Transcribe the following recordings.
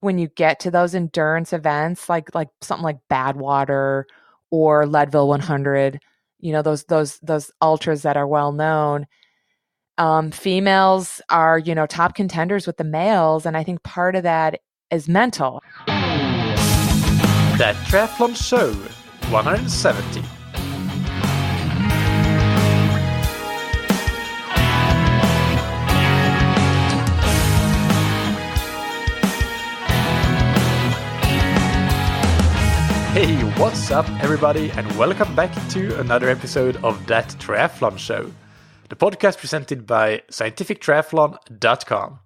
when you get to those endurance events, like something like Badwater or Leadville 100, those ultras that are well known, females are, top contenders with the males. And I think part of that is mental. That Triathlon Show 170. Hey, what's up everybody, and welcome back to another episode of That Triathlon Show, the podcast presented by scientifictriathlon.com.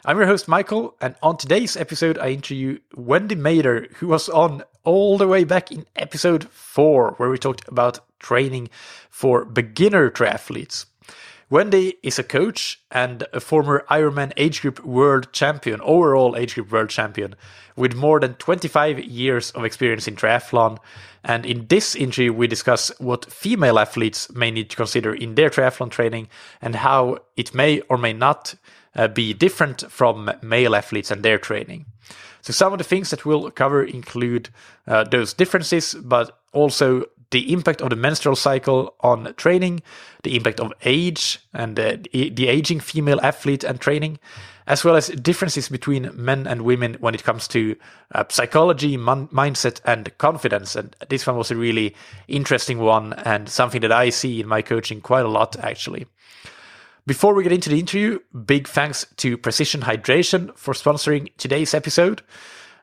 I'm your host Michael, and on today's episode I interview Wendy Mader, who was on all the way back in episode 4, where we talked about training for beginner triathletes. Wendy is a coach and a former Ironman age group world champion, overall age group world champion, with more than 25 years of experience in triathlon. And in this interview, we discuss what female athletes may need to consider in their triathlon training and how it may or may not be different from male athletes and their training. So some of the things that we'll cover include those differences, but also the impact of the menstrual cycle on training, the impact of age and the aging female athlete and training, as well as differences between men and women when it comes to psychology, mindset, and confidence. And this one was a really interesting one and something that I see in my coaching quite a lot, actually. Before we get into the interview, big thanks to Precision Hydration for sponsoring today's episode.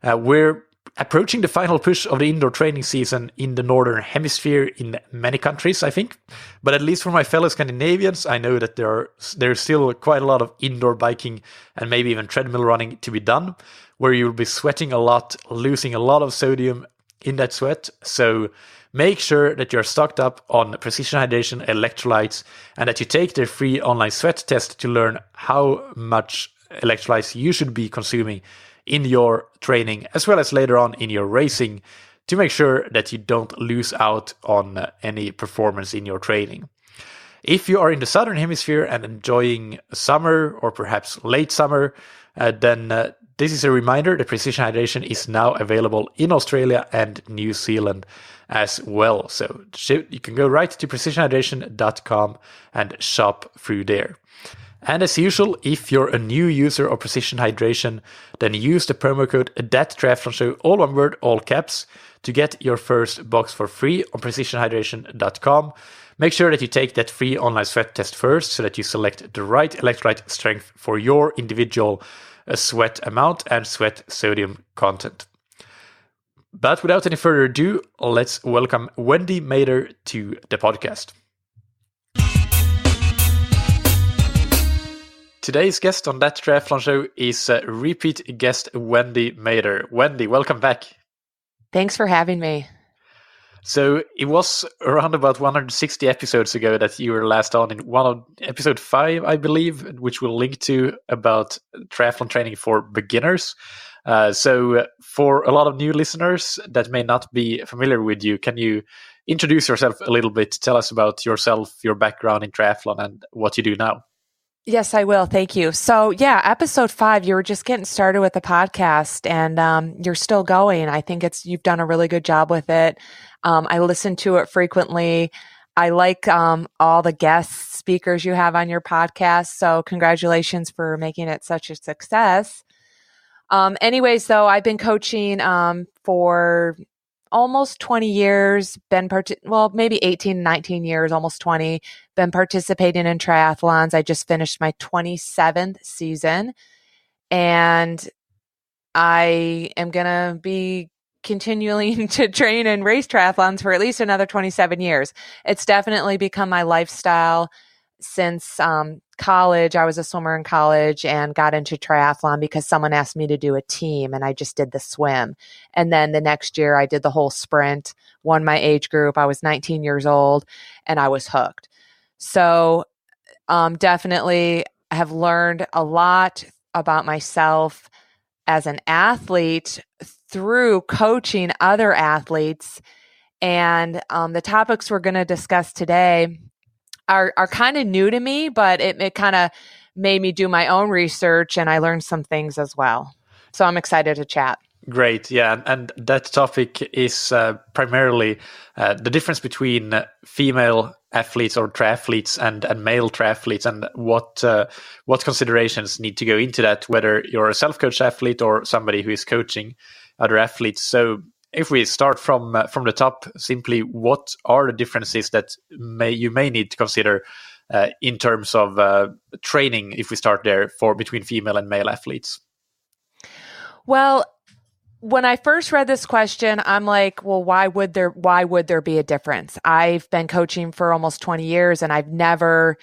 We're approaching the final push of the indoor training season in the Northern Hemisphere in many countries, I think. But at least for my fellow Scandinavians, I know that there's still quite a lot of indoor biking and maybe even treadmill running to be done, where you'll be sweating a lot, losing a lot of sodium in that sweat. So make sure that you're stocked up on Precision Hydration electrolytes and that you take their free online sweat test to learn how much electrolytes you should be consuming in your training, as well as later on in your racing, to make sure that you don't lose out on any performance in your training. If you are in the Southern Hemisphere and enjoying summer or perhaps late summer, then this is a reminder that Precision Hydration is now available in Australia and New Zealand as well. So you can go right to precisionhydration.com and shop through there. And as usual, if you're a new user of Precision Hydration, then use the promo code THATTRIATHLONSHOW, all one word, all caps, to get your first box for free on precisionhydration.com. Make sure that you take that free online sweat test first so that you select the right electrolyte strength for your individual sweat amount and sweat sodium content. But without any further ado, let's welcome Wendy Mader to the podcast. Today's guest on That Triathlon Show is repeat guest Wendy Mader. Wendy, welcome back. Thanks for having me. So it was around about 160 episodes ago that you were last on in one of episode 5, I believe, which we'll link to, about triathlon training for beginners. So for a lot of new listeners that may not be familiar with you, can you introduce yourself a little bit? Tell us about yourself, your background in triathlon, and what you do now. Yes, I will. Thank you. So yeah, episode 5, you were just getting started with the podcast and you're still going. I think you've done a really good job with it. I listen to it frequently. I like all the guest speakers you have on your podcast. So congratulations for making it such a success. Anyways, though, I've been coaching for almost 20 years, maybe 18, 19 years, almost 20, been participating in triathlons. I just finished my 27th season, and I am going to be continuing to train and race triathlons for at least another 27 years. It's definitely become my lifestyle since college. I was a swimmer in college and got into triathlon because someone asked me to do a team, and I just did the swim. And then the next year I did the whole sprint, won my age group. I was 19 years old and I was hooked. So definitely have learned a lot about myself as an athlete through coaching other athletes. And the topics we're going to discuss today are kind of new to me, but it kind of made me do my own research, and I learned some things as well. So I'm excited to chat. Great, yeah, and that topic is primarily the difference between female athletes or triathletes and male triathletes, and what considerations need to go into that, whether you're a self-coached athlete or somebody who is coaching other athletes. So, if we start from the top, simply, what are the differences that you may need to consider in terms of training, if we start there, for between female and male athletes? Well, when I first read this question, I'm like, well, why would there be a difference? I've been coaching for almost 20 years and I've never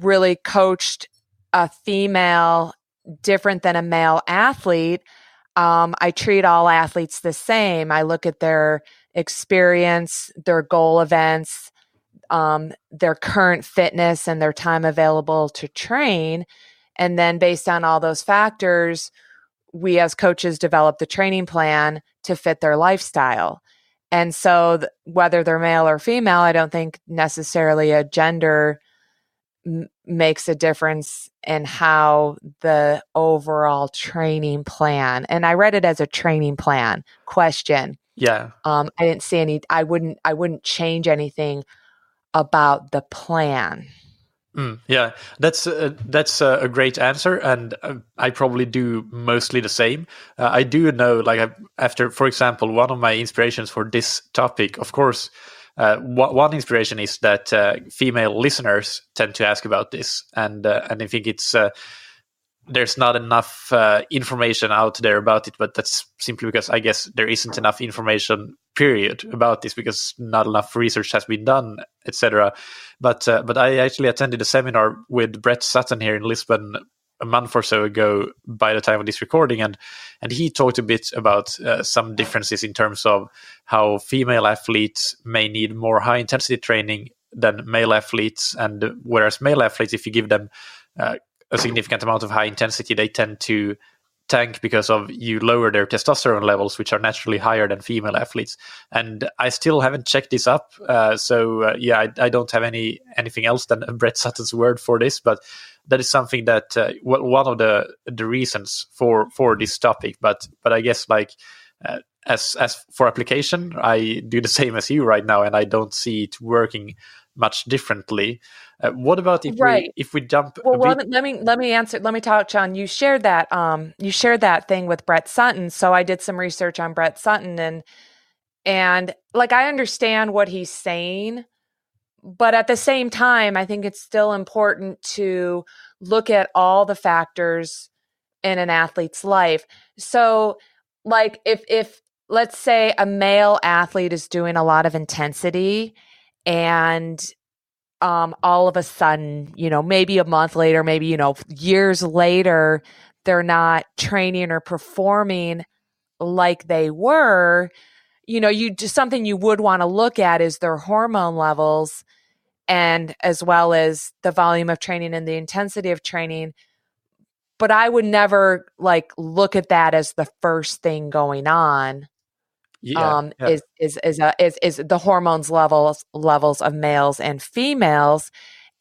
really coached a female different than a male athlete. I treat all athletes the same. I look at their experience, their goal events, their current fitness, and their time available to train. And then based on all those factors, we as coaches develop the training plan to fit their lifestyle. And so whether they're male or female, I don't think necessarily a gender makes a difference in how the overall training plan. And I read it as a training plan question. Yeah. I didn't see any, I wouldn't change anything about the plan. Yeah, that's a great answer, and I probably do mostly the same. I do know, like, after, for example, one of my inspirations for this topic, of course, one inspiration is that female listeners tend to ask about this, and I think it's there's not enough information out there about it, but that's simply because I guess there isn't enough information, period, about this, because not enough research has been done, etc. But I actually attended a seminar with Brett Sutton here in Lisbon a month or so ago by the time of this recording, and he talked a bit about some differences in terms of how female athletes may need more high intensity training than male athletes, and whereas male athletes, if you give them a significant amount of high intensity, they tend to tank because of you lower their testosterone levels, which are naturally higher than female athletes. And I still haven't checked this up, so I don't have anything else than Brett Sutton's word for this, but that is something that one of the reasons for this topic. But I guess, like, as for application, I do the same as you right now, and I don't see it working much differently. What about if we jump? Well, let me answer. Let me talk, John. You shared that thing with Brett Sutton. So I did some research on Brett Sutton, and like, I understand what he's saying, but at the same time, I think it's still important to look at all the factors in an athlete's life. So, like, if let's say a male athlete is doing a lot of intensity, and all of a sudden, maybe a month later, maybe, years later, they're not training or performing like they were, you just, something you would want to look at is their hormone levels, and as well as the volume of training and the intensity of training. But I would never look at that as the first thing going on. Is the hormones levels of males and females.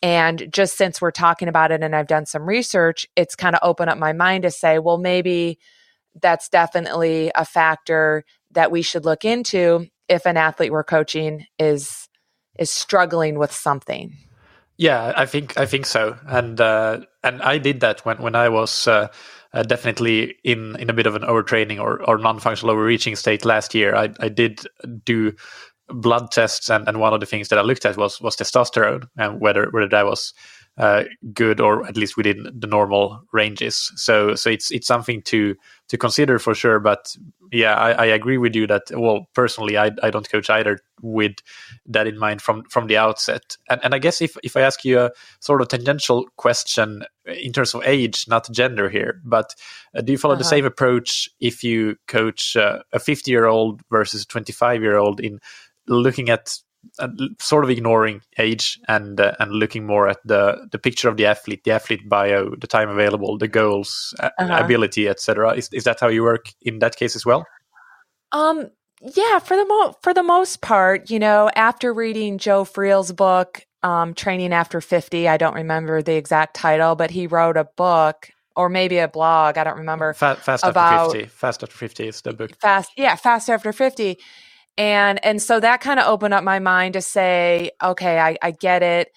And just since we're talking about it and I've done some research, it's kind of opened up my mind to say, well, maybe that's definitely a factor that we should look into if an athlete we're coaching is struggling with something. Yeah, I think so, and I did that when I was definitely in a bit of an overtraining or non-functional overreaching state last year. I did do blood tests, and one of the things that I looked at was testosterone, and whether that was good, or at least within the normal ranges. So it's something to consider for sure. But yeah, I agree with you that, well, personally, I don't coach either with that in mind from the outset. And I guess if I ask you a sort of tangential question in terms of age, not gender here, but do you follow the same approach if you coach a 50-year-old versus a 25-year-old in looking at sort of ignoring age and looking more at the picture of the athlete bio, the time available, the goals, ability, etc.? Is that how you work in that case as well? Yeah, for the most part, after reading Joe Friel's book, Training After 50, I don't remember the exact title, but he wrote a book or maybe a blog, I don't remember, Fast After about 50. Fast After 50 is the book. Fast After 50. And so that kind of opened up my mind to say, okay, I get it.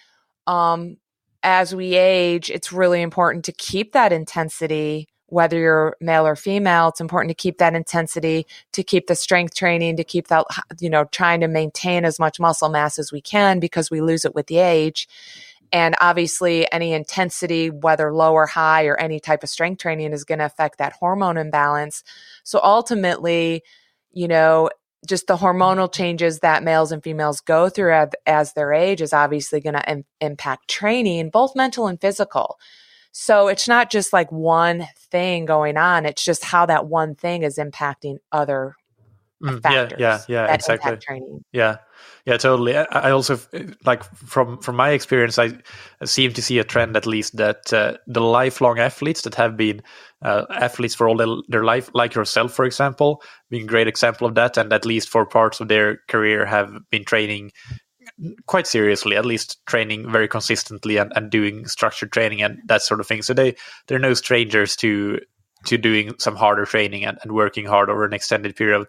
As we age, it's really important to keep that intensity, whether you're male or female. It's important to keep that intensity, to keep the strength training, to keep that, trying to maintain as much muscle mass as we can, because we lose it with the age. And obviously any intensity, whether low or high, or any type of strength training, is going to affect that hormone imbalance. So ultimately, just the hormonal changes that males and females go through as their age is obviously going to impact training, both mental and physical. So it's not just like one thing going on. It's just how that one thing is impacting other factors that exactly. impact training. Yeah, totally. I also, like, from my experience, I seem to see a trend, at least, that the lifelong athletes that have been athletes for all their life, like yourself, for example, being a great example of that, and at least for parts of their career have been training quite seriously, at least training very consistently and doing structured training and that sort of thing. So they're no strangers to doing some harder training and working hard over an extended period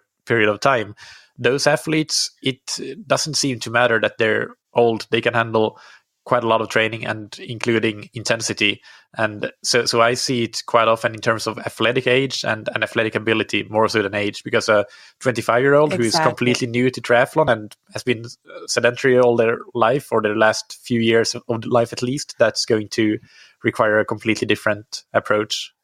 of time. Those athletes, it doesn't seem to matter that they're old. They can handle quite a lot of training, and including intensity. And so I see it quite often in terms of athletic age and athletic ability, more so than age, because a 25-year-old who is completely new to triathlon and has been sedentary all their life, or their last few years of life at least, that's going to require a completely different approach.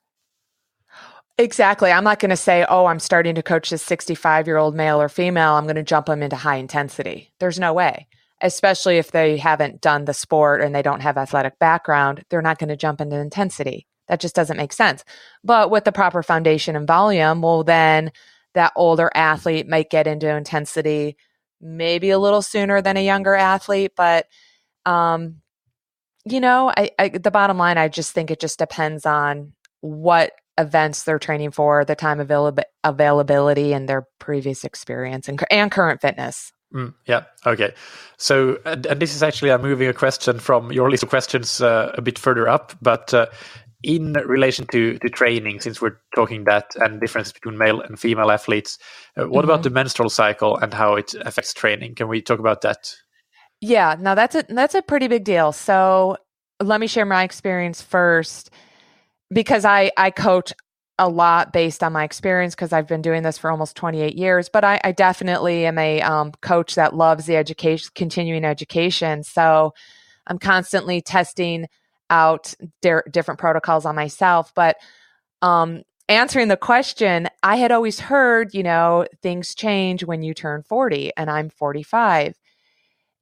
Exactly. I'm not going to say, oh, I'm starting to coach this 65-year-old male or female, I'm going to jump them into high intensity. There's no way, especially if they haven't done the sport and they don't have athletic background. They're not going to jump into intensity. That just doesn't make sense. But with the proper foundation and volume, well, then that older athlete might get into intensity maybe a little sooner than a younger athlete. But, the bottom line, I just think it just depends on what events they're training for, the time availability, and their previous experience and current fitness. Yeah. Okay. So, and this is actually, I'm moving a question from your list of questions a bit further up, but in relation to training, since we're talking that and difference between male and female athletes, what about the menstrual cycle and how it affects training? Can we talk about that? Yeah. Now that's a pretty big deal. So let me share my experience first, because I coach a lot based on my experience, because I've been doing this for almost 28 years, but I definitely am a coach that loves the continuing education. So I'm constantly testing out different protocols on myself. But answering the question, I had always heard, things change when you turn 40, and I'm 45.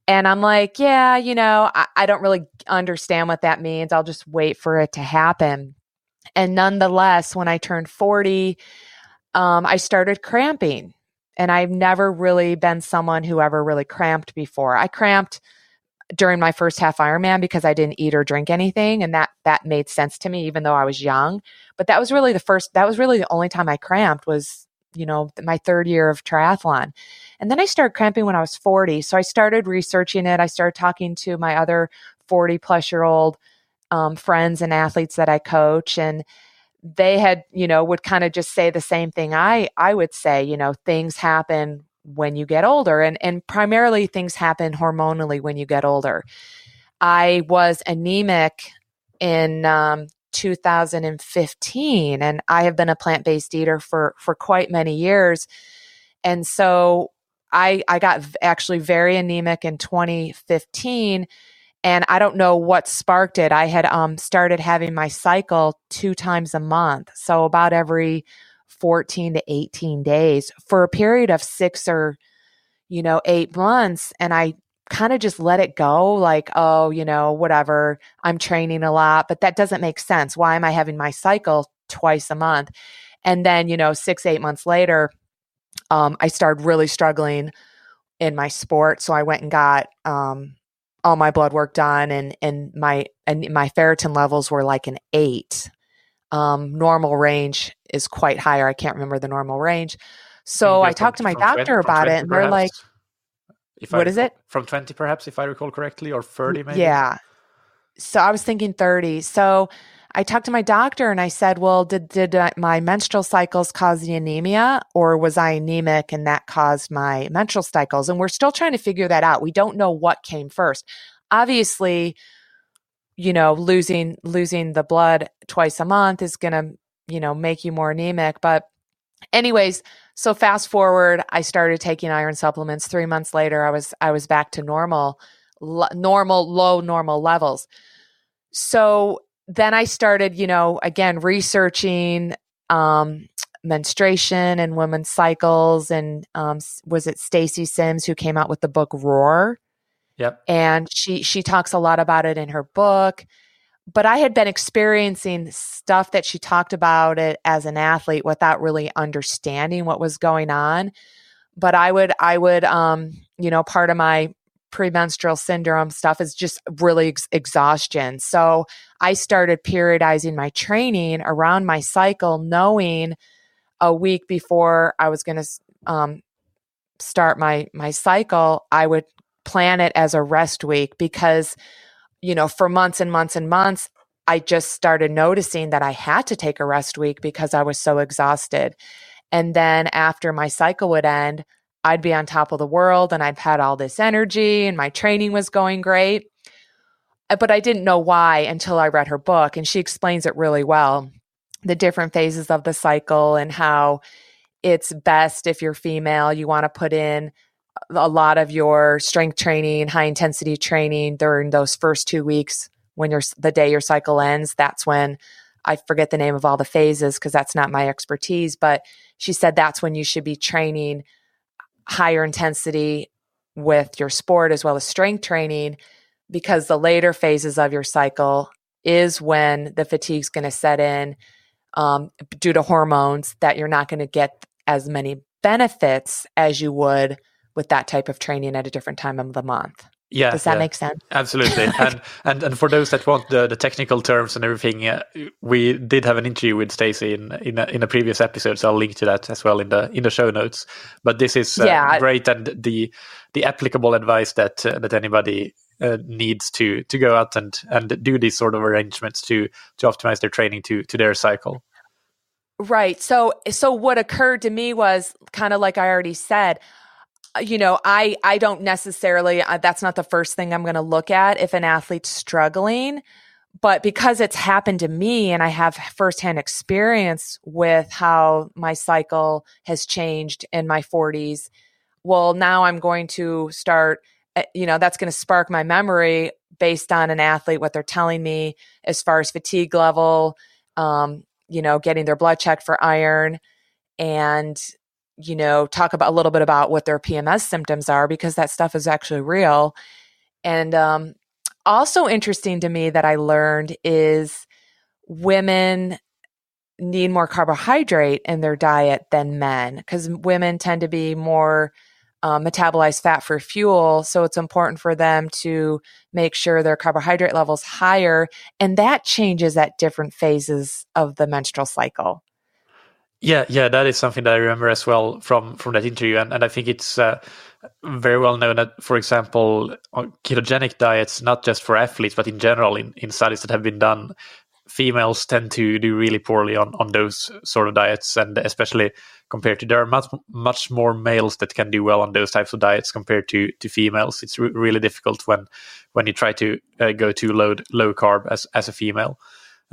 And I'm like, yeah, I don't really understand what that means. I'll just wait for it to happen. And nonetheless, when I turned 40, I started cramping. And I've never really been someone who ever really cramped before. I cramped during my first half Ironman because I didn't eat or drink anything. And that made sense to me, even though I was young. But that was really the only time I cramped was, my third year of triathlon. And then I started cramping when I was 40. So I started researching it. I started talking to my other 40-plus-year-old friends and athletes that I coach, and they had, would kind of just say the same thing I would say, things happen when you get older, and primarily things happen hormonally when you get older. I was anemic in 2015, and I have been a plant-based eater for quite many years. And so I got actually very anemic in 2015. And I don't know what sparked it. I had started having my cycle 2 times a month. So about every 14 to 18 days for a period of 6 or, 8 months. And I kind of just let it go, like, oh, whatever, I'm training a lot, but that doesn't make sense. Why am I having my cycle twice a month? And then, 6, 8 months later, I started really struggling in my sport. So I went and got all my blood work done, and my ferritin levels were like an 8. Normal range is quite higher. I can't remember the normal range. So I talked to my doctor about it, and they're like, what is it? From 20, perhaps, if I recall correctly, or 30 maybe? Yeah. So I was thinking 30. So I talked to my doctor and I said, well, did my menstrual cycles cause the anemia, or was I anemic and that caused my menstrual cycles? And we're still trying to figure that out. We don't know what came first. Obviously, losing the blood twice a month is going to, make you more anemic. But anyways, so fast forward, I started taking iron supplements. 3 months later, I was back to low normal levels. So then I started, again, researching menstruation and women's cycles. And was it Stacy Sims who came out with the book Roar? Yep. And she talks a lot about it in her book. But I had been experiencing stuff that she talked about it as an athlete without really understanding what was going on. But I would, part of my premenstrual syndrome stuff is just really exhaustion. So I started periodizing my training around my cycle, knowing a week before I was going to start my cycle, I would plan it as a rest week because, for months and months and months, I just started noticing that I had to take a rest week because I was so exhausted. And then after my cycle would end, I'd be on top of the world and I'd had all this energy and my training was going great. But I didn't know why until I read her book, and she explains it really well, the different phases of the cycle and how it's best if you're female, you want to put in a lot of your strength training, high intensity training during those first 2 weeks when the day your cycle ends. That's when, I forget the name of all the phases because that's not my expertise, but she said that's when you should be training higher intensity with your sport as well as strength training, because the later phases of your cycle is when the fatigue's going to set in due to hormones, that you're not going to get as many benefits as you would with that type of training at a different time of the month. Yeah, does that make sense? Absolutely. and for those that want the technical terms and everything, we did have an interview with Stacy in a previous episode, so I'll link to that as well in the show notes. But this is great, and the applicable advice that anybody needs to go out and do these sort of arrangements to optimize their training to their cycle. Right. So what occurred to me was kind of like I already said, I don't necessarily, that's not the first thing I'm going to look at if an athlete's struggling, but because it's happened to me and I have firsthand experience with how my cycle has changed in my 40s, well, now I'm going to start, that's going to spark my memory based on an athlete, what they're telling me as far as fatigue level, getting their blood checked for iron, and talk about a little bit about what their PMS symptoms are, because that stuff is actually real. And also interesting to me that I learned is women need more carbohydrate in their diet than men, because women tend to be more metabolize fat for fuel. So it's important for them to make sure their carbohydrate level's higher. And that changes at different phases of the menstrual cycle. Yeah, that is something that I remember as well from that interview, and I think it's very well known that, for example, ketogenic diets, not just for athletes but in general, in studies that have been done, females tend to do really poorly on those sort of diets, and especially compared to, there are much more males that can do well on those types of diets compared to females. It's really difficult when you try to go too low carb as a female.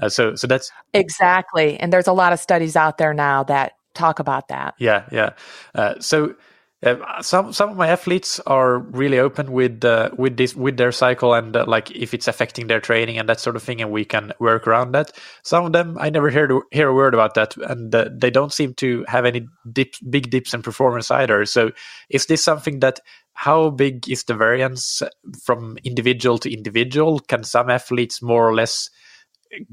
So that's exactly, and there's a lot of studies out there now that talk about that. Yeah. Some of my athletes are really open with their cycle, and like if it's affecting their training and that sort of thing, and we can work around that. Some of them I never hear a word about that, and they don't seem to have any big dips in performance either. So is this something that, how big is the variance from individual to individual? Can some athletes more or less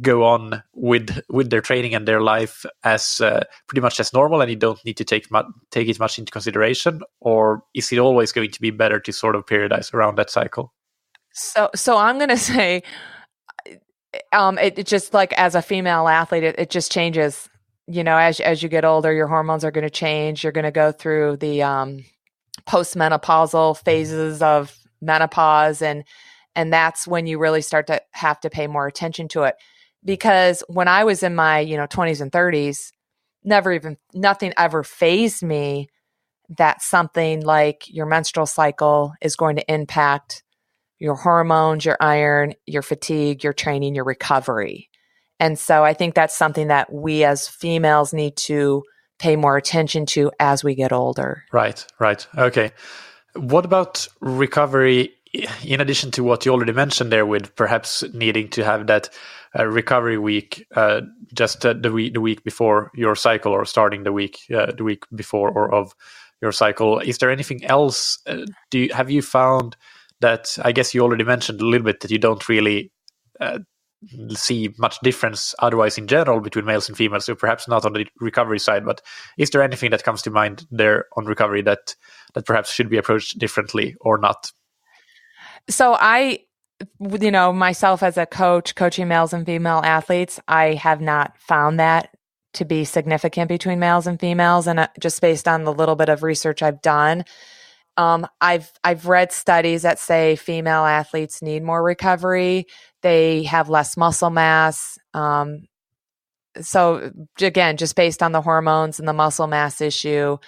go on with their training and their life as pretty much as normal, and you don't need to take it much into consideration, or is it always going to be better to sort of periodize around that cycle? So I'm going to say, it just, like, as a female athlete, it just changes. As you get older, your hormones are going to change. You're going to go through the postmenopausal phases of menopause, and that's when you really start to have to pay more attention to it. because when I was in my, 20s and 30s, nothing ever fazed me that something like your menstrual cycle is going to impact your hormones, your iron, your fatigue, your training, your recovery. And so I think that's something that we as females need to pay more attention to as we get older. Right. Okay. What about recovery, in addition to what you already mentioned there, with perhaps needing to have that recovery week, just the week before your cycle, or starting the week before or of your cycle? Is there anything else? Have you found that, I guess you already mentioned a little bit, that you don't really see much difference otherwise in general between males and females, so perhaps not on the recovery side, but is there anything that comes to mind there on recovery that perhaps should be approached differently or not? So myself as a coach, coaching males and female athletes, I have not found that to be significant between males and females. And just based on the little bit of research I've done, I've read studies that say female athletes need more recovery. They have less muscle mass. So again, just based on the hormones and the muscle mass issue,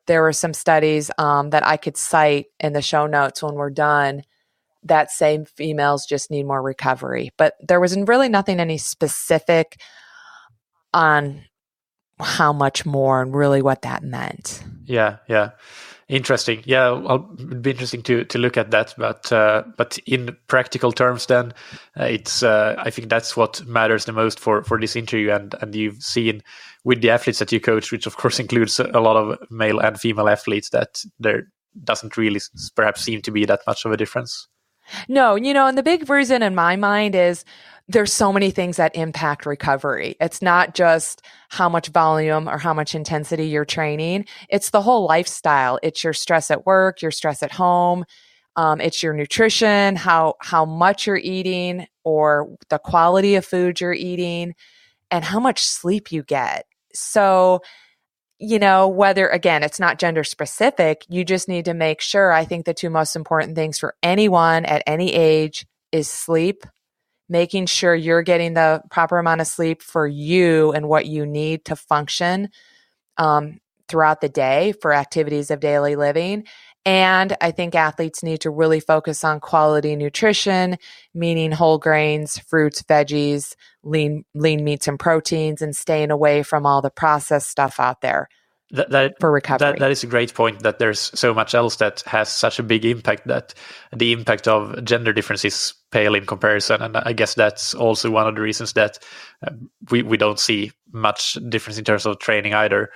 there were some studies that I could cite in the show notes when we're done that say females just need more recovery. But there was really nothing any specific on how much more and really what that meant. Yeah. Interesting. Yeah, it'd be interesting to look at that. But in practical terms, then it's I think that's what matters the most for this interview. And you've seen with the athletes that you coach, which of course includes a lot of male and female athletes, that there doesn't really perhaps seem to be that much of a difference. No, and the big reason in my mind is there's so many things that impact recovery. It's not just how much volume or how much intensity you're training. It's the whole lifestyle. It's your stress at work, your stress at home. It's your nutrition, how much you're eating, or the quality of food you're eating, and how much sleep you get. So, whether, again, it's not gender specific, you just need to make sure. I think the two most important things for anyone at any age is sleep, making sure you're getting the proper amount of sleep for you and what you need to function throughout the day for activities of daily living. And I think athletes need to really focus on quality nutrition, meaning whole grains, fruits, veggies, lean meats and proteins, and staying away from all the processed stuff out there for recovery. That is a great point, that there's so much else that has such a big impact that the impact of gender differences pale in comparison. And I guess that's also one of the reasons that we don't see much difference in terms of training either.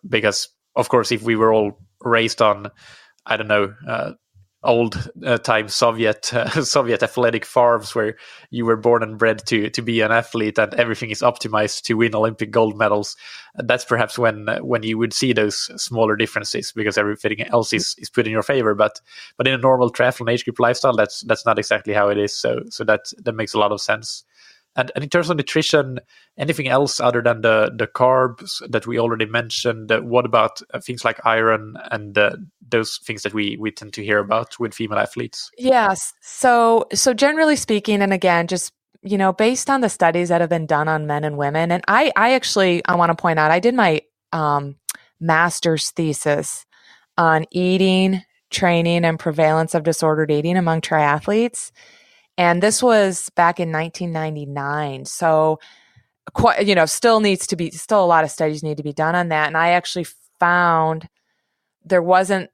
Because, of course, if we were all raised on, I don't know, old time Soviet athletic farms where you were born and bred to be an athlete and everything is optimized to win Olympic gold medals, that's perhaps when you would see those smaller differences, because everything else is put in your favor. But in a normal triathlon age group lifestyle, that's not exactly how it is. So that makes a lot of sense. And in terms of nutrition, anything else other than the carbs that we already mentioned? What about things like iron and those things that we tend to hear about with female athletes? Yes. So generally speaking, and again, just, based on the studies that have been done on men and women, and I want to point out, I did my master's thesis on eating, training, and prevalence of disordered eating among triathletes. And this was back in 1999. So, still a lot of studies need to be done on that. And I actually found there wasn't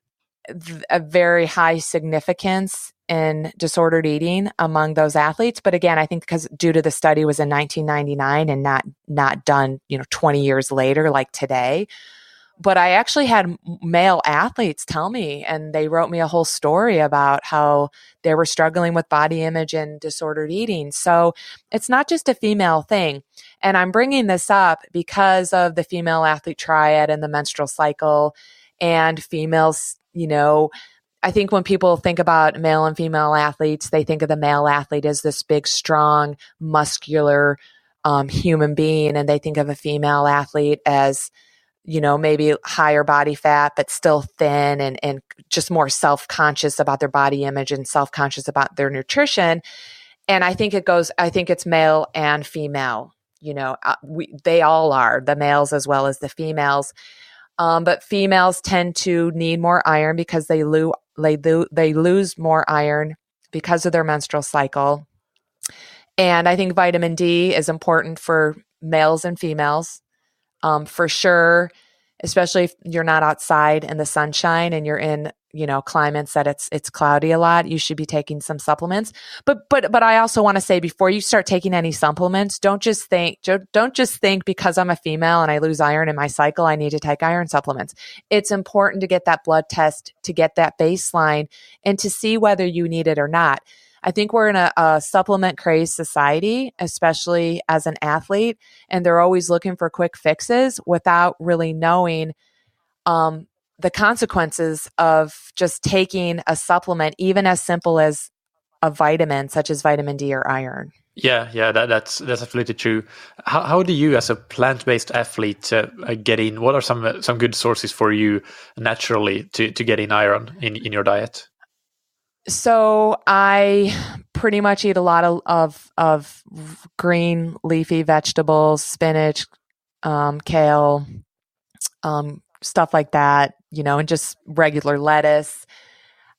a very high significance in disordered eating among those athletes. But again, I think because due to the study was in 1999 and not done, 20 years later, like today. But I actually had male athletes tell me, and they wrote me a whole story about how they were struggling with body image and disordered eating. So it's not just a female thing. And I'm bringing this up because of the female athlete triad and the menstrual cycle and females. I think when people think about male and female athletes, they think of the male athlete as this big, strong, muscular human being. And they think of a female athlete as maybe higher body fat, but still thin and just more self-conscious about their body image and self-conscious about their nutrition. And I think it's male and female, they all are, the males as well as the females. But females tend to need more iron because they lose more iron because of their menstrual cycle. And I think vitamin D is important for males and females, for sure, especially if you're not outside in the sunshine and you're in, climates that it's cloudy a lot. You should be taking some supplements. But I also want to say, before you start taking any supplements, don't just think because I'm a female and I lose iron in my cycle, I need to take iron supplements. It's important to get that blood test, to get that baseline, and to see whether you need it or not. I think we're in a supplement crazed society, especially as an athlete, and they're always looking for quick fixes without really knowing the consequences of just taking a supplement, even as simple as a vitamin, such as vitamin D or iron. Yeah, that's absolutely true. How do you, as a plant-based athlete, get in? What are some good sources for you naturally to get in iron in your diet? So I pretty much eat a lot of green leafy vegetables, spinach, kale, stuff like that, and just regular lettuce.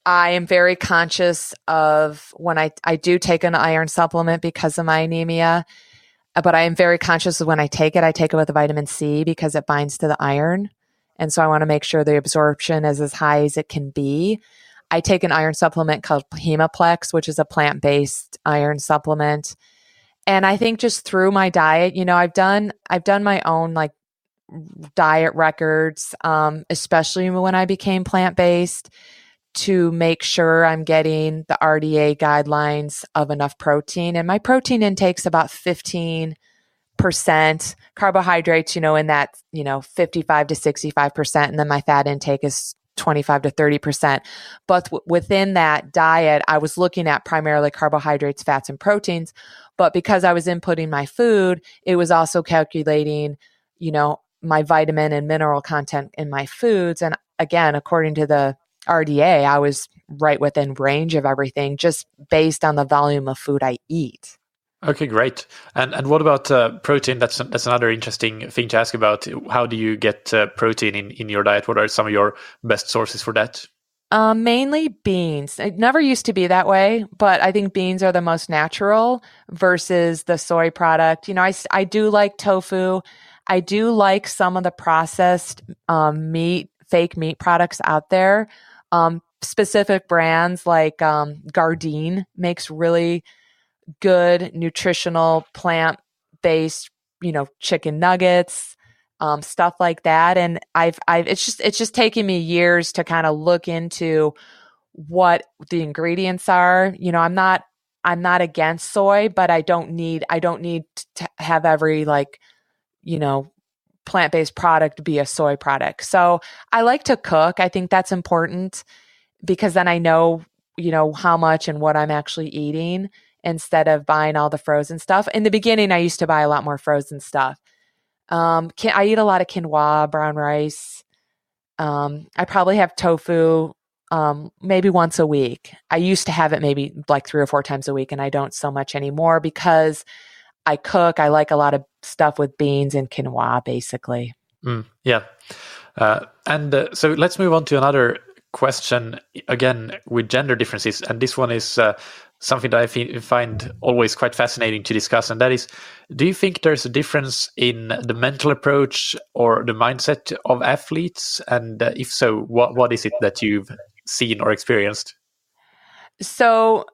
I am very conscious of when I do take an iron supplement because of my anemia, but I am very conscious of when I take it with vitamin C because it binds to the iron. And so I want to make sure the absorption is as high as it can be. I take an iron supplement called Hemaplex, which is a plant-based iron supplement. And I think just through my diet, I've done my own like diet records, especially when I became plant-based, to make sure I'm getting the RDA guidelines of enough protein. And my protein intake's about 15%, carbohydrates, in that, 55 to 65%. And then my fat intake is 25 to 30%. But within that diet, I was looking at primarily carbohydrates, fats, and proteins. But because I was inputting my food, it was also calculating, my vitamin and mineral content in my foods. And again, according to the RDA, I was right within range of everything just based on the volume of food I eat. Okay, great. And what about protein? That's another interesting thing to ask about. How do you get protein in your diet? What are some of your best sources for that? Mainly beans. It never used to be that way, but I think beans are the most natural versus the soy product. I do like tofu. I do like some of the processed fake meat products out there. Specific brands like Gardein makes really good nutritional plant-based, chicken nuggets, stuff like that. And it's just taken me years to kind of look into what the ingredients are. I'm not against soy, but I don't need to have every plant-based product be a soy product. So I like to cook. I think that's important because then I know, how much and what I'm actually eating instead of buying all the frozen stuff. In the beginning, I used to buy a lot more frozen stuff. I eat a lot of quinoa, brown rice. I probably have tofu maybe once a week. I used to have it maybe like 3 or 4 times a week, and I don't so much anymore because I cook. I like a lot of stuff with beans and quinoa, basically. Yeah. So let's move on to another question, again, with gender differences. And this one is something that I find always quite fascinating to discuss. And that is, do you think there's a difference in the mental approach or the mindset of athletes? And if so, what is it that you've seen or experienced? So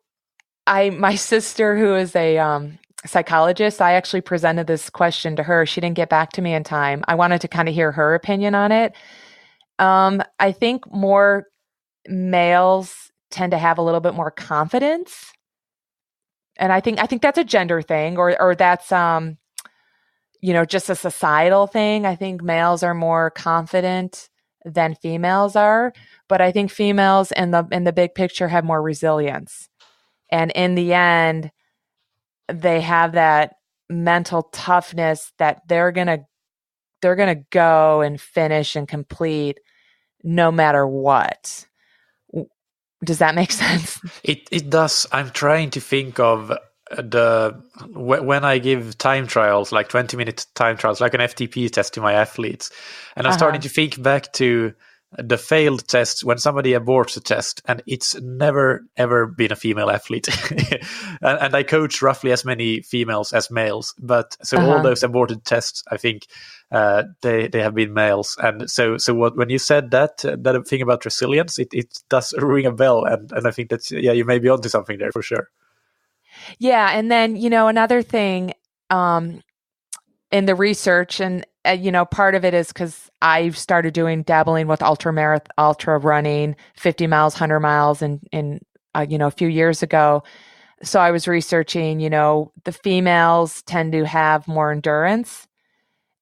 my sister, who is a psychologist, I actually presented this question to her. She didn't get back to me in time. I wanted to kind of hear her opinion on it. I think more males tend to have a little bit more confidence. And I think that's a gender thing, or that's just a societal thing. I think males are more confident than females are, but I think females in the big picture have more resilience. And in the end, they have that mental toughness that they're going to go and finish and complete no matter what. Does that make sense? It does. I'm trying to think of when I give time trials, like 20-minute time trials, like an FTP test to my athletes, and I'm starting to think back to the failed tests when somebody aborts a test, and it's never ever been a female athlete. And I coach roughly as many females as males, but so all those aborted tests, I think they have been males. And so when you said that thing about resilience, it does ring a bell, and I think that's, yeah, you may be onto something there for sure. Yeah, and then another thing in the research, and part of it is because I started dabbling with ultra running, 50 miles, 100 miles, in a few years ago. So I was researching, the females tend to have more endurance.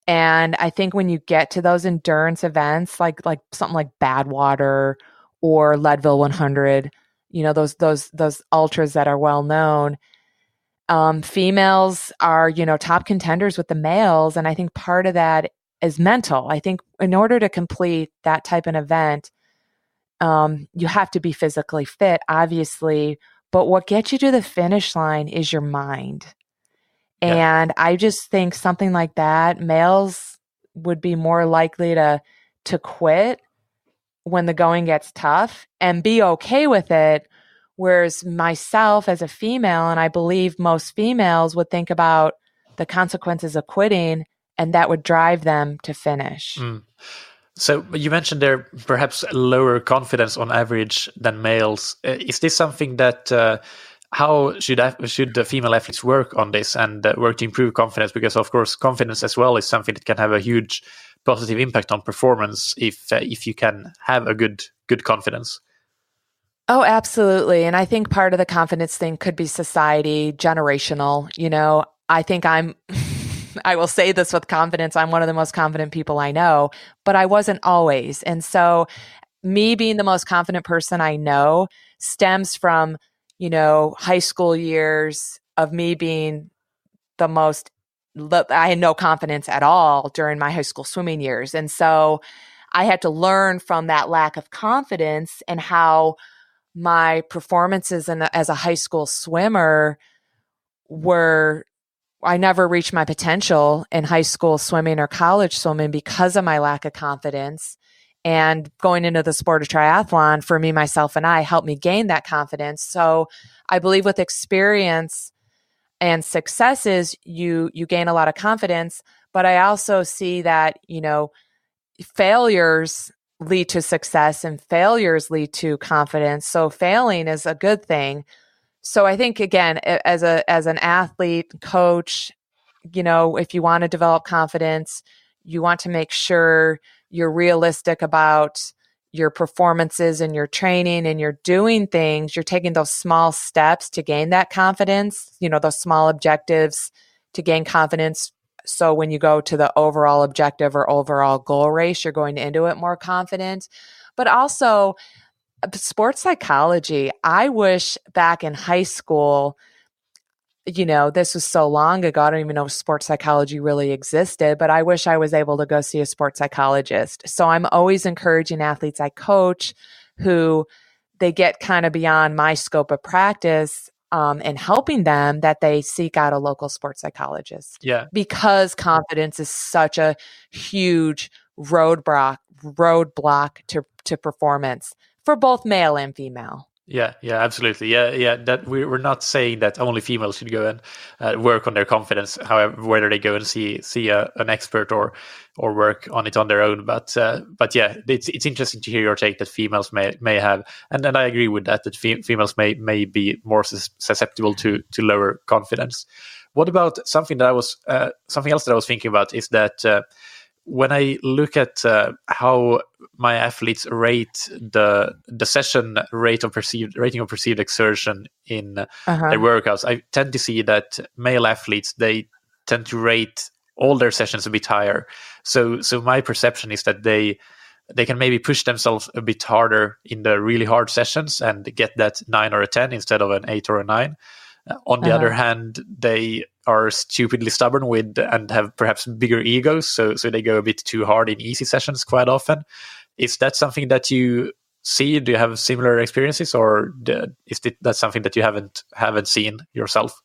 And I think when you get to those endurance events, like something like Badwater or Leadville 100, those ultras that are well known, females are, top contenders with the males. And I think part of that is mental. I think in order to complete that type of event, you have to be physically fit, obviously, but what gets you to the finish line is your mind. Yeah. And I just think something like that, males would be more likely to quit when the going gets tough and be okay with it. Whereas myself as a female, and I believe most females would think about the consequences of quitting, and that would drive them to finish. So you mentioned there perhaps lower confidence on average than males. Is this something that how should the female athletes work on this and work to improve confidence? Because of course, confidence as well is something that can have a huge positive impact on performance if you can have a good confidence. Oh, absolutely. And I think part of the confidence thing could be society, generational. I think I will say this with confidence, I'm one of the most confident people I know, but I wasn't always. And so me being the most confident person I know stems from, high school years of me being I had no confidence at all during my high school swimming years. And so I had to learn from that lack of confidence and how my performances as a high school swimmer I never reached my potential in high school swimming or college swimming because of my lack of confidence. And going into the sport of triathlon, for me, myself, and I, helped me gain that confidence. So I believe with experience and successes, you gain a lot of confidence. But I also see that, failures lead to success and failures lead to confidence. So failing is a good thing. So I think, again, as an athlete, coach, if you want to develop confidence, you want to make sure you're realistic about your performances and your training, and you're doing things, you're taking those small steps to gain that confidence, those small objectives to gain confidence. So when you go to the overall objective or overall goal race, you're going into it more confident. But also sports psychology. I wish back in high school, this was so long ago, I don't even know if sports psychology really existed, but I wish I was able to go see a sports psychologist. So I'm always encouraging athletes I coach who they get kind of beyond my scope of practice and helping them, that they seek out a local sports psychologist. Yeah. Because confidence is such a huge roadblock to performance for both male and female. Yeah, absolutely. Yeah. That we're not saying that only females should go and work on their confidence. However, whether they go and see an expert or work on it on their own. But yeah, it's interesting to hear your take that females may have, and I agree with that. That females may be more susceptible to lower confidence. What about something else that I was thinking about is that when I look at how my athletes rate the session rating of perceived exertion in their workouts, I tend to see that male athletes, they tend to rate all their sessions a bit higher. So my perception is that they can maybe push themselves a bit harder in the really hard sessions and get that 9 or a 10 instead of an 8 or a 9. On the other hand, they are stupidly stubborn and have perhaps bigger egos, so they go a bit too hard in easy sessions quite often. Is that something that you see? Do you have similar experiences, or is that something that you haven't seen yourself?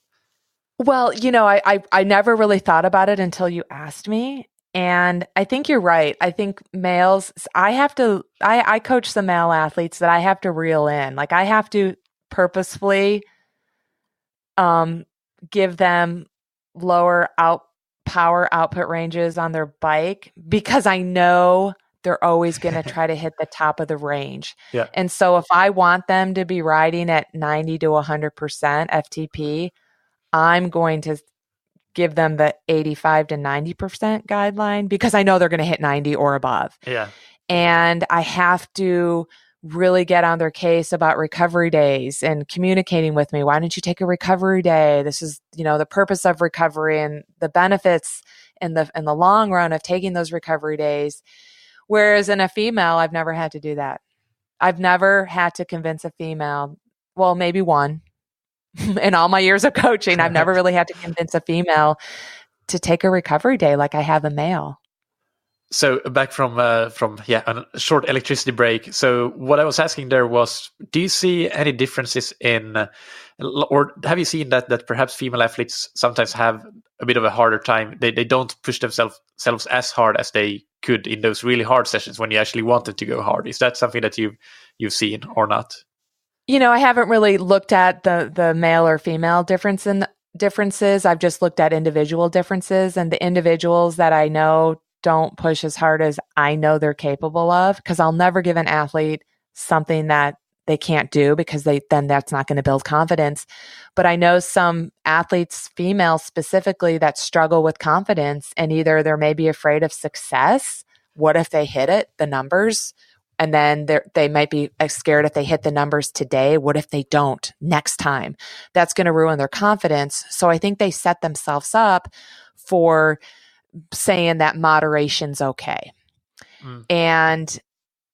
Well, I never really thought about it until you asked me. And I think you're right. I think males, I coach the male athletes that I have to reel in. Like I have to purposefully um, give them lower power output ranges on their bike because I know they're always going to try to hit the top of the range. Yeah. And so if I want them to be riding at 90 to 100% FTP, I'm going to give them the 85 to 90% guideline because I know they're going to hit 90 or above. Yeah. And I have to really get on their case about recovery days and communicating with me. Why don't you take a recovery day? This is, the purpose of recovery and the benefits in the long run of taking those recovery days. Whereas in a female, I've never had to do that. I've never had to convince a female, well, maybe one in all my years of coaching, I've never really had to convince a female to take a recovery day like I have a male. So back from a short electricity break. So what I was asking there was, do you see any differences or have you seen that perhaps female athletes sometimes have a bit of a harder time? They don't push themselves as hard as they could in those really hard sessions when you actually wanted to go hard. Is that something that you've seen or not? I haven't really looked at the male or female differences. I've just looked at individual differences, and the individuals that I know don't push as hard as I know they're capable of, because I'll never give an athlete something that they can't do because then that's not going to build confidence. But I know some athletes, females specifically, that struggle with confidence, and either they're maybe afraid of success. What if they hit it, the numbers? And then they might be scared if they hit the numbers today. What if they don't next time? That's going to ruin their confidence. So I think they set themselves up for saying that moderation's okay. And,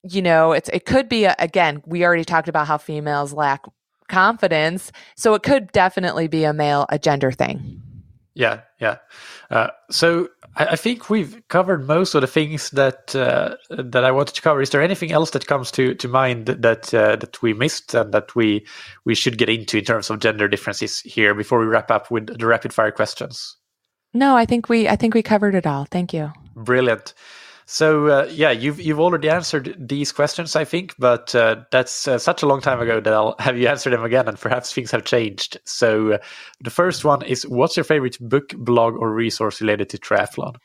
it could be, again, we already talked about how females lack confidence. So it could definitely be a gender thing. Yeah. So I think we've covered most of the things that I wanted to cover. Is there anything else that comes to mind that we missed and that we should get into in terms of gender differences here before we wrap up with the rapid fire questions? No, I think we covered it all. Thank you. Brilliant. So you've already answered these questions, I think, but that's such a long time ago that I'll have you answer them again, and perhaps things have changed. So the first one is, what's your favorite book, blog, or resource related to triathlon?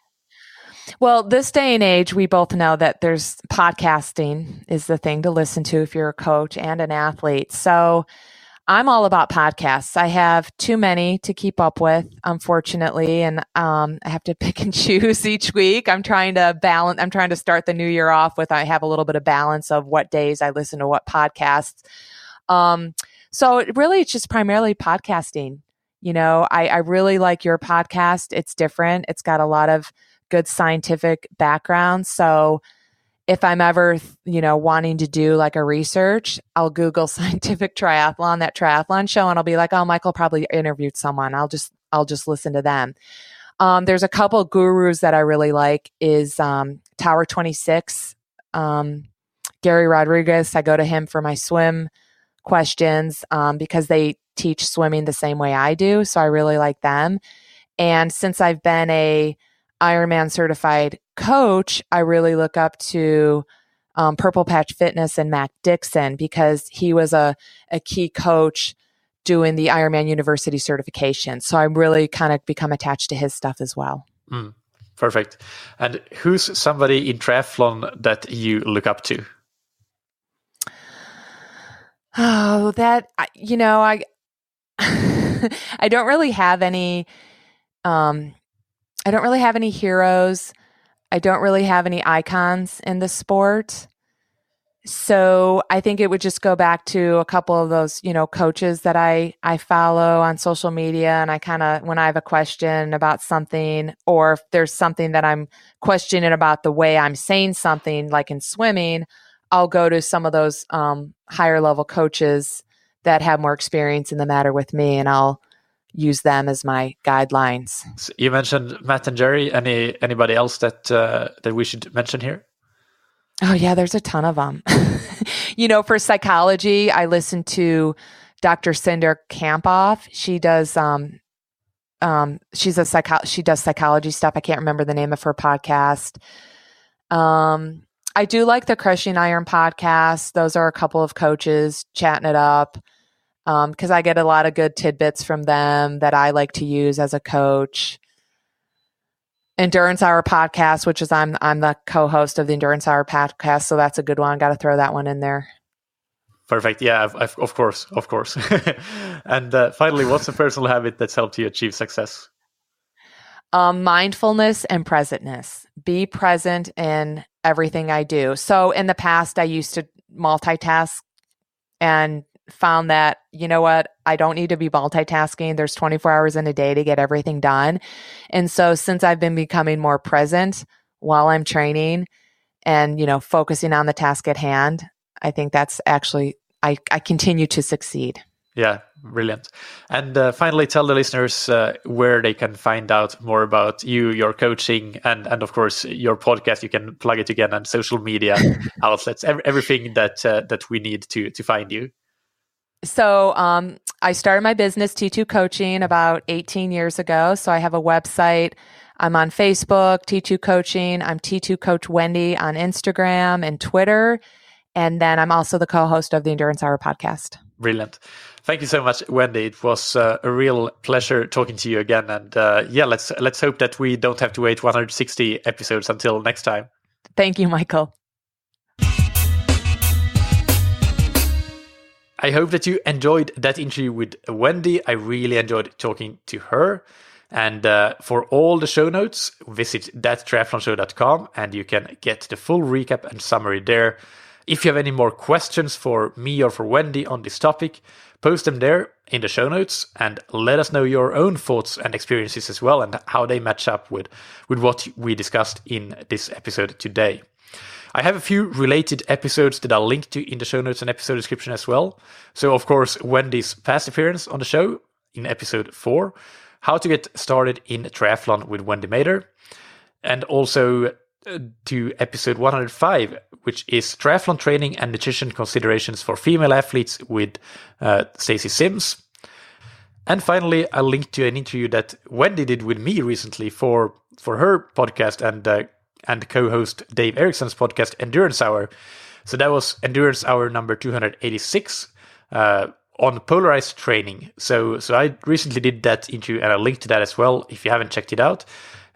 Well, this day and age, we both know that there's podcasting is the thing to listen to if you're a coach and an athlete. So I'm all about podcasts. I have too many to keep up with, unfortunately, and I have to pick and choose each week. I'm trying to start the new year off with, I have a little bit of balance of what days I listen to what podcasts. So it's just primarily podcasting. I really like your podcast. It's different. It's got a lot of good scientific background. So if I'm ever, wanting to do like a research, I'll Google scientific triathlon, that triathlon show, and I'll be like, oh, Michael probably interviewed someone. I'll just listen to them. There's a couple gurus that I really like is Tower 26, Gary Rodriguez. I go to him for my swim questions because they teach swimming the same way I do. So I really like them. And since I've been a Ironman certified coach, I really look up to Purple Patch Fitness and Mac Dixon because he was a key coach doing the Ironman University certification. So I really kind of become attached to his stuff as well. Perfect. And who's somebody in triathlon that you look up to? Oh, that, I I don't really have any, I don't really have any heroes. I don't really have any icons in the sport. So I think it would just go back to a couple of those, coaches that I follow on social media. And I kind of, when I have a question about something, or if there's something that I'm questioning about the way I'm saying something, like in swimming, I'll go to some of those higher level coaches that have more experience in the matter with me, and I'll use them as my guidelines. So you mentioned Matt and Jerry. Anybody else that we should mention here? Oh yeah, there's a ton of them. For psychology, I listen to Dr. Cinder Kamphoff. She does she does psychology stuff. I can't remember the name of her podcast. I do like the Crushing Iron podcast. Those are a couple of coaches chatting it up. Because I get a lot of good tidbits from them that I like to use as a coach. Endurance Hour podcast, which is I'm the co-host of the Endurance Hour podcast, so that's a good one. Got to throw that one in there. Perfect. Yeah, of course. And finally, what's a personal habit that's helped you achieve success? Mindfulness and presentness. Be present in everything I do. So in the past, I used to multitask and found that, you know what, I don't need to be multitasking. There's 24 hours in a day to get everything done. And so since I've been becoming more present while I'm training and, focusing on the task at hand, I think that's actually, I continue to succeed. Yeah, brilliant. And finally, tell the listeners where they can find out more about you, your coaching, and of course, your podcast. You can plug it again on social media outlets, everything that we need to find you. So I started my business, T2 Coaching, about 18 years ago. So I have a website. I'm on Facebook, T2 Coaching. I'm T2 Coach Wendy on Instagram and Twitter. And then I'm also the co-host of the Endurance Hour podcast. Brilliant. Thank you so much, Wendy. It was a real pleasure talking to you again. And let's hope that we don't have to wait 160 episodes until next time. Thank you, Michael. I hope that you enjoyed that interview with Wendy. I really enjoyed talking to her. And for all the show notes, visit thattriathlonshow.com and you can get the full recap and summary there. If you have any more questions for me or for Wendy on this topic, post them there in the show notes and let us know your own thoughts and experiences as well and how they match up with what we discussed in this episode today. I have a few related episodes that I'll link to in the show notes and episode description as well. So, of course, Wendy's past appearance on the show in episode 4, how to get started in triathlon with Wendy Mader, and also to episode 105, which is triathlon training and nutrition considerations for female athletes with Stacey Sims. And finally, I'll link to an interview that Wendy did with me recently for her podcast and co-host Dave Erickson's podcast, Endurance Hour. So that was Endurance Hour number 286 on polarized training. So I recently did that interview and I'll link to that as well. If you haven't checked it out,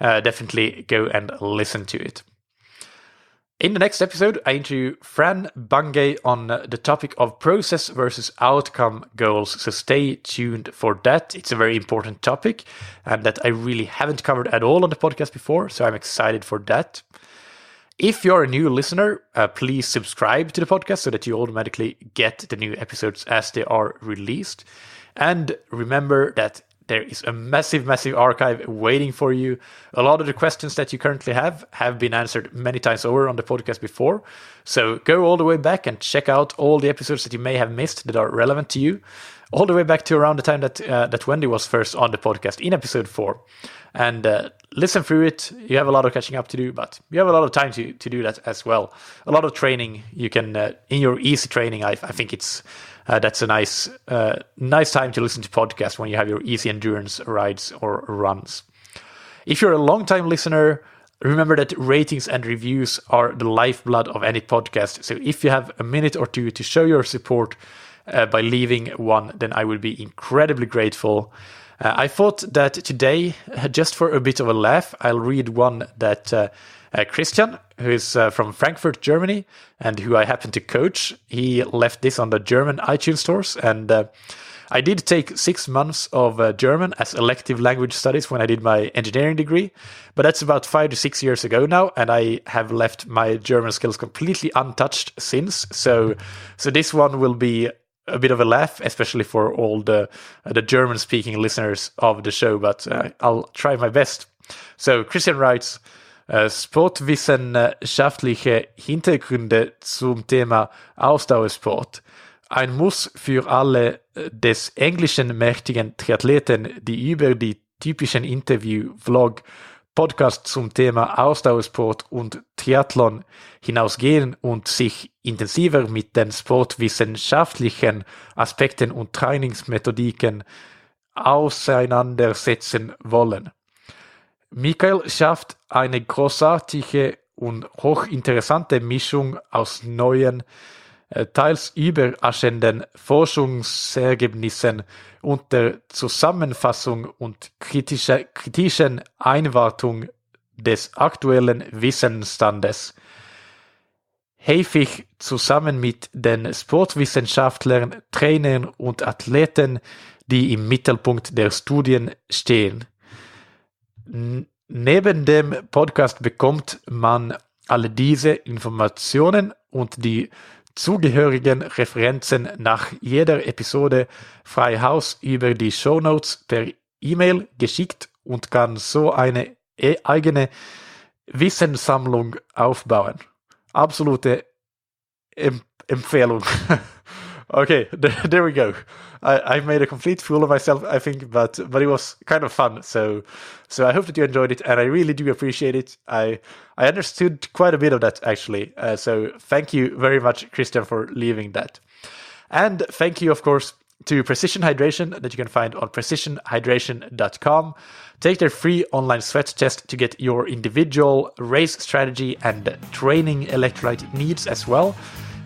definitely go and listen to it. In the next episode, I interview Fran Bungay on the topic of process versus outcome goals. So stay tuned for that. It's a very important topic and that I really haven't covered at all on the podcast before. So I'm excited for that. If you're a new listener, please subscribe to the podcast so that you automatically get the new episodes as they are released. And remember that there is a massive archive waiting for you. A lot of the questions that you currently have been answered many times over on the podcast before. So go all the way back and check out all the episodes that you may have missed that are relevant to you. All the way back to around the time that Wendy was first on the podcast in episode 4. And listen through it. You have a lot of catching up to do, but you have a lot of time to do that as well. A lot of training you can, in your easy training, I think that's a nice time to listen to podcasts when you have your easy endurance rides or runs. If you're a long-time listener, remember that ratings and reviews are the lifeblood of any podcast. So if you have a minute or two to show your support by leaving one, then I would be incredibly grateful. I thought that today, just for a bit of a laugh, I'll read one that Christian, who is from Frankfurt, Germany, and who I happen to coach, he left this on the German iTunes stores. And I did take 6 months of German as elective language studies when I did my engineering degree, but that's about 5 to 6 years ago now, and I have left my German skills completely untouched since. So this one will be a bit of a laugh, especially for all the German-speaking listeners of the show, but I'll try my best. So Christian writes, Sportwissenschaftliche Hintergründe zum Thema Ausdauersport. Ein Muss für alle des englischen mächtigen Triathleten, die über die typischen Interview, Vlog, Podcast zum Thema Ausdauersport und Triathlon hinausgehen und sich intensiver mit den sportwissenschaftlichen Aspekten und Trainingsmethodiken auseinandersetzen wollen. Michael schafft eine großartige und hochinteressante Mischung aus neuen, teils überraschenden Forschungsergebnissen und der Zusammenfassung und kritischen Einwartung des aktuellen Wissensstandes. Häufig zusammen mit den Sportwissenschaftlern, Trainern und Athleten, die im Mittelpunkt der Studien stehen. Neben dem Podcast bekommt man alle diese Informationen und die zugehörigen Referenzen nach jeder Episode frei Haus über die Shownotes per E-Mail geschickt und kann so eine eigene Wissenssammlung aufbauen. Absolute Empfehlung. Okay, there we go. I made a complete fool of myself, I think, but it was kind of fun. So I hope that you enjoyed it, and I really do appreciate it. I understood quite a bit of that, actually. So thank you very much, Christian, for leaving that. And thank you, of course, to Precision Hydration that you can find on precisionhydration.com. Take their free online sweat test to get your individual race strategy and training electrolyte needs as well.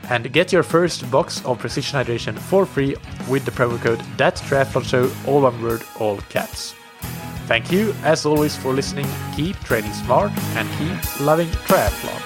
And get your first box of Precision Hydration for free with the promo code ThatTriathlonShow, all one word, all caps. Thank you, as always, for listening. Keep training smart and keep loving triathlon.